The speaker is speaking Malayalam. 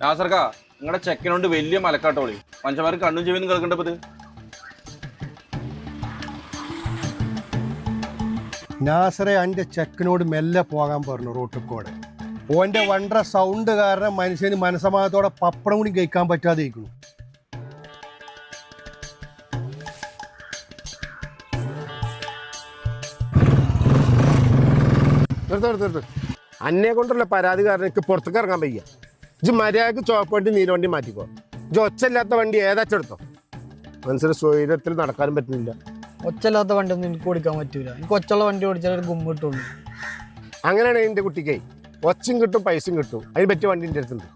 നാസർക്കാ നിങ്ങളുടെ ചെക്കനോണ്ട് വലിയ മലക്കാട്ടോളി മനുഷ്യന്മാർ കണ്ണും ചെവിനും കേൾക്കേണ്ടത്. നാസറെ എൻ്റെ ചെക്കനോട് മെല്ലെ പോകാൻ പറഞ്ഞു റോട്ടിക്കോടെ. ഓൻ്റെ വണ്ടറ സൗണ്ട് കാരണം മനുഷ്യന് മനസമാനത്തോടെ പപ്പടം കൂടി കഴിക്കാൻ പറ്റാതെ ഇരിക്കുന്നു. അന്നെ കൊണ്ടുള്ള പരാതി കാരണം എനിക്ക് പുറത്തേക്ക് ഇറങ്ങാൻ വയ്യ. ഇജ് മര്യാദക്ക് ചുവപ്പ് വണ്ടി നീല വണ്ടി മാറ്റിക്കോ. ഇജ് ഒച്ചയില്ലാത്ത വണ്ടി ഏതാച്ചെടുത്തോ. മനസ്സിന് സ്വൈര്യത്തിൽ നടക്കാനും പറ്റുന്നില്ല. ഒച്ചയില്ലാത്ത വണ്ടി ഒന്നും എനിക്ക് ഓടിക്കാൻ പറ്റൂല. എനിക്ക് ഒച്ചുള്ള വണ്ടി ഓടിച്ചാൽ ഒരു ഗുമ്മ കിട്ടുള്ളൂ. അങ്ങനെയാണ് എൻ്റെ കുട്ടിക്ക് ഒച്ചും കിട്ടും പൈസയും കിട്ടും. അതിന് പറ്റിയ വണ്ടി എൻ്റെ അടുത്തുണ്ട്.